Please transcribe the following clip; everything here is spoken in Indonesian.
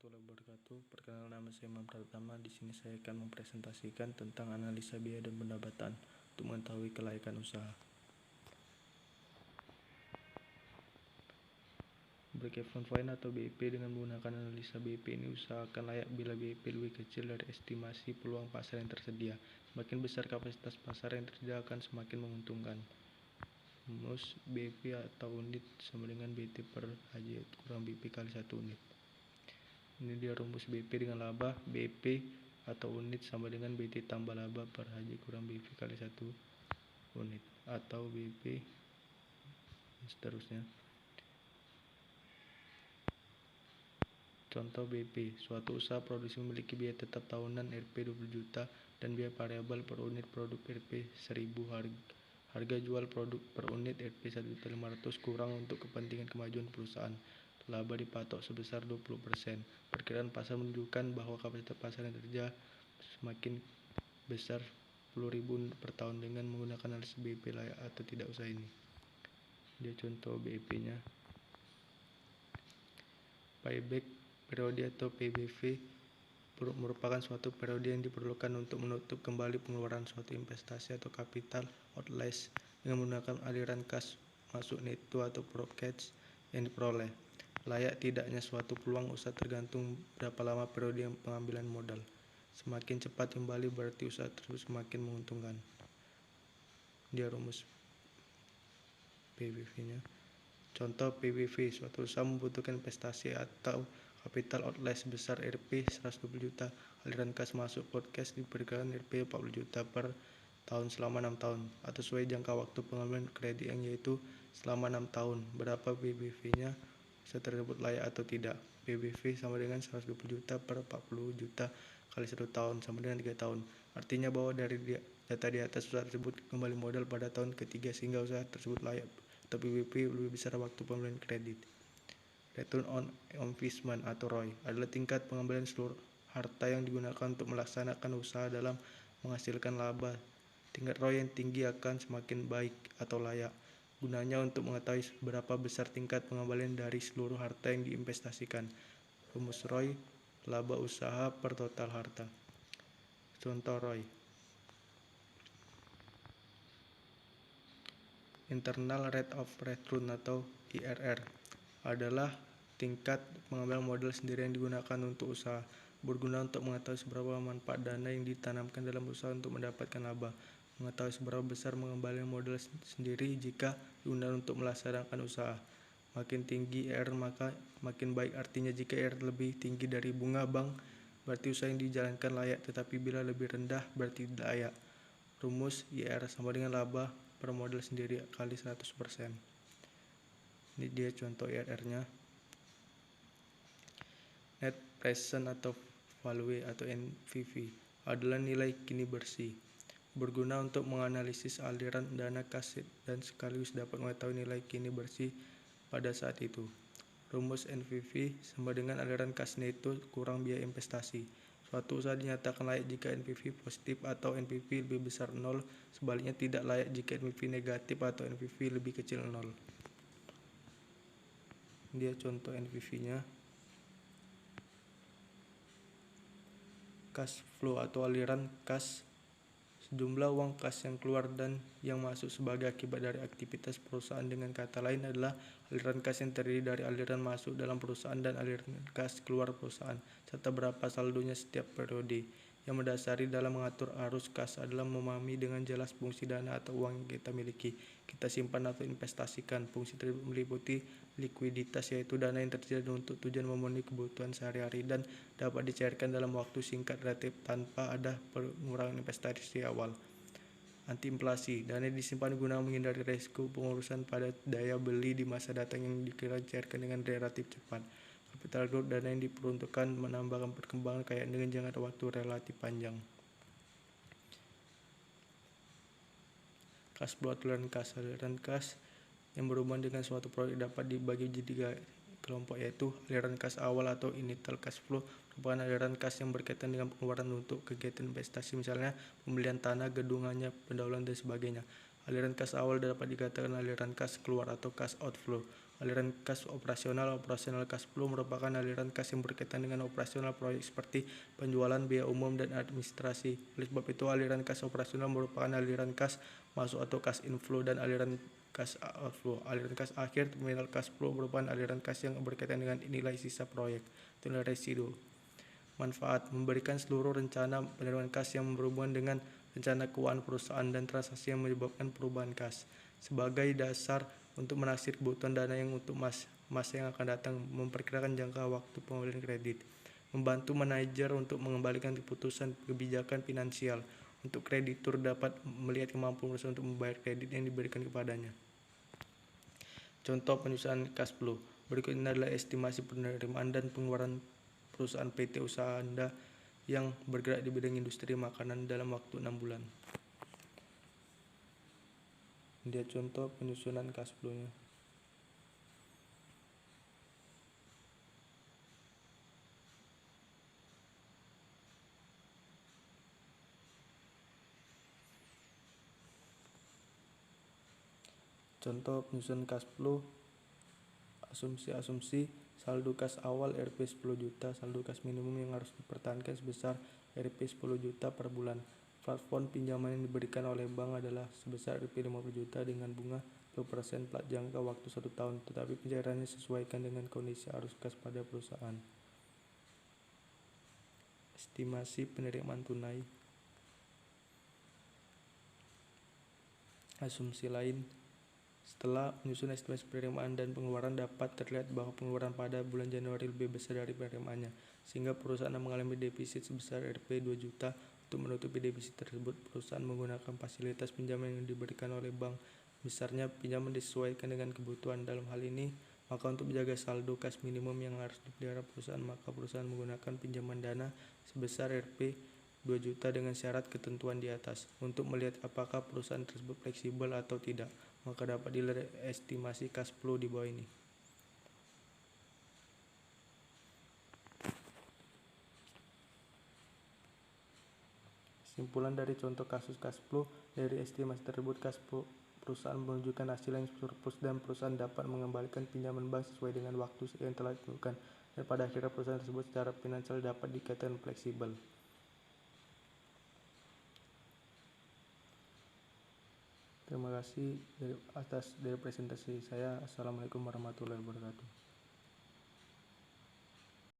warahmatullahi wabarakatuh. Perkenalkan, nama saya Imam Pratama. Di sini saya akan mempresentasikan tentang analisa biaya dan pendapatan untuk mengetahui kelayakan usaha. Break-even point atau BIP. Dengan menggunakan analisa BIP ini, usaha akan layak bila BIP lebih kecil dari estimasi peluang pasar yang tersedia. Semakin besar kapasitas pasar yang tersedia akan semakin menguntungkan. Rumus BIP atau unit sama dengan BT per HJ kurang BIP kali 1 unit. Ini dia rumus BP dengan laba. BP atau unit sama dengan BT tambah laba per HJ kurang BP kali 1 unit, atau BP dan seterusnya. Contoh BP. Suatu usaha produksi memiliki biaya tetap tahunan Rp 20 juta dan biaya variabel per unit produk Rp 1000. Harga jual produk per unit Rp 1.500.000 kurang untuk kepentingan kemajuan perusahaan. Laba dipatok sebesar 20%. Perkiraan pasar menunjukkan bahwa kapasitas pasar yang tersedia semakin besar 10.000 per tahun. Dengan menggunakan analisis BIP, layak atau tidak usaha ini. Dia contoh BIP-nya. Payback periode atau PBV merupakan suatu periode yang diperlukan untuk menutup kembali pengeluaran suatu investasi atau capital outlays dengan menggunakan aliran kas masuk neto atau profit cash yang diperoleh. Layak tidaknya suatu peluang usaha tergantung berapa lama periode pengambilan modal. Semakin cepat kembali berarti usaha tersebut semakin menguntungkan. Dia rumus PBV-nya. Contoh PBV, suatu usaha membutuhkan investasi atau capital outlay sebesar Rp 120 juta. Aliran kas masuk podcast diperkirakan Rp 40 juta per tahun selama 6 tahun, atau sesuai jangka waktu pengambilan kredit yang yaitu selama 6 tahun. Berapa PBV-nya? Usaha tersebut layak atau tidak? PBV sama dengan 120 juta per 40 juta kali 1 tahun sama dengan 3 tahun. Artinya bahwa dari data di atas, usaha tersebut kembali modal pada tahun ketiga sehingga usaha tersebut layak atau PBV lebih besar waktu pembelian kredit. Return on investment atau ROI adalah tingkat pengembalian seluruh harta yang digunakan untuk melaksanakan usaha dalam menghasilkan laba. Tingkat ROI yang tinggi akan semakin baik atau layak. Gunanya untuk mengetahui berapa besar tingkat pengembalian dari seluruh harta yang diinvestasikan. Rumus ROI, laba usaha per total harta. Contoh ROI. Internal Rate of Return atau IRR adalah tingkat pengembalian modal sendiri yang digunakan untuk usaha. Berguna untuk mengetahui seberapa manfaat dana yang ditanamkan dalam usaha untuk mendapatkan laba. Mengetahui seberapa besar pengembalian modal sendiri jika digunakan untuk melaksanakan usaha. Makin tinggi IRR maka makin baik. Artinya jika IRR lebih tinggi dari bunga bank berarti usaha yang dijalankan layak, tetapi bila lebih rendah berarti tidak layak. Rumus IRR sama dengan laba per modal sendiri kali 100%. Ini dia contoh IRR-nya. Net Present atau Value atau NPV adalah nilai kini bersih. Berguna untuk menganalisis aliran dana kas dan sekaligus dapat mengetahui nilai kini bersih pada saat itu. Rumus NPV sama dengan aliran kas neto kurang biaya investasi. Suatu usaha dinyatakan layak jika NPV positif atau NPV lebih besar 0. Sebaliknya tidak layak jika NPV negatif atau NPV lebih kecil 0. Dia contoh NPV-nya. Cash flow atau aliran kas, sejumlah uang kas yang keluar dan yang masuk sebagai akibat dari aktivitas perusahaan. Dengan kata lain adalah aliran kas yang terdiri dari aliran masuk dalam perusahaan dan aliran kas keluar perusahaan, serta berapa saldonya setiap periode. Yang mendasari dalam mengatur arus kas adalah memahami dengan jelas fungsi dana atau uang yang kita miliki, kita simpan atau investasikan. Fungsi tersebut meliputi likuiditas, yaitu dana yang tersedia untuk tujuan memenuhi kebutuhan sehari-hari dan dapat dicairkan dalam waktu singkat relatif tanpa ada pengurangan investasi awal. Anti-inflasi, dana disimpan guna menghindari risiko pengurusan pada daya beli di masa datang yang dikira dicairkan dengan relatif cepat. Capital growth, dana yang diperuntukkan menambahkan perkembangan kekayaan dengan jangka waktu relatif panjang. Cash flow atau aliran kas. Aliran kas yang berhubungan dengan suatu proyek dapat dibagi jadi 3 kelompok, yaitu aliran kas awal atau initial cash flow merupakan aliran kas yang berkaitan dengan pengeluaran untuk kegiatan investasi, misalnya pembelian tanah, gedungannya, pendahuluan dan sebagainya. Aliran kas awal dapat dikatakan aliran kas keluar atau cash outflow. Aliran kas operasional. Operasional cash flow merupakan aliran kas yang berkaitan dengan operasional proyek seperti penjualan, biaya umum, dan administrasi. Oleh sebab itu, aliran kas operasional merupakan aliran kas masuk atau cash inflow, dan aliran kas outflow. Aliran kas akhir terminal cash flow merupakan aliran kas yang berkaitan dengan nilai sisa proyek, nilai residu. Manfaat: memberikan seluruh rencana penerimaan kas yang berhubungan dengan rencana keuangan perusahaan dan transaksi yang menyebabkan perubahan kas sebagai dasar untuk menaksir kebutuhan dana yang untuk masa yang akan datang, memperkirakan jangka waktu pembelian kredit, membantu manajer untuk mengembalikan keputusan kebijakan finansial untuk kreditur dapat melihat kemampuan perusahaan untuk membayar kredit yang diberikan kepadanya. Contoh penyusunan cash flow. Berikut ini adalah estimasi penerimaan dan pengeluaran perusahaan PT usaha Anda yang bergerak di bidang industri makanan dalam waktu 6 bulan. Dia contoh penyusunan cash flow-nya. Contoh penyusunan cash flow, asumsi-asumsi saldo kas awal Rp 10 juta, saldo kas minimum yang harus dipertahankan sebesar Rp 10 juta per bulan. Plafon pinjaman yang diberikan oleh bank adalah sebesar Rp 50 juta dengan bunga 2% plat jangka waktu 1 tahun, tetapi pencairannya sesuaikan dengan kondisi arus kas pada perusahaan. Estimasi penerimaan tunai. Asumsi lain. Setelah menyusun estimasi penerimaan dan pengeluaran, dapat terlihat bahwa pengeluaran pada bulan Januari lebih besar dari penerimaannya, sehingga perusahaan mengalami defisit sebesar Rp 2 juta. Untuk menutupi defisit tersebut, perusahaan menggunakan fasilitas pinjaman yang diberikan oleh bank. Besarnya pinjaman disesuaikan dengan kebutuhan. Dalam hal ini, maka untuk menjaga saldo kas minimum yang harus dipelihara perusahaan, maka perusahaan menggunakan pinjaman dana sebesar Rp 2 juta dengan syarat ketentuan di atas. Untuk melihat apakah perusahaan tersebut fleksibel atau tidak, maka dapat dilihat estimasi cash flow di bawah ini. Kesimpulan dari contoh kasus cash flow. Dari estimasi tersebut, cash flow perusahaan menunjukkan hasil yang surplus dan perusahaan dapat mengembalikan pinjaman bank sesuai dengan waktu yang telah ditentukan, dan pada akhirnya perusahaan tersebut secara finansial dapat dikatakan fleksibel. Terima kasih atas presentasi saya. Assalamualaikum warahmatullahi wabarakatuh.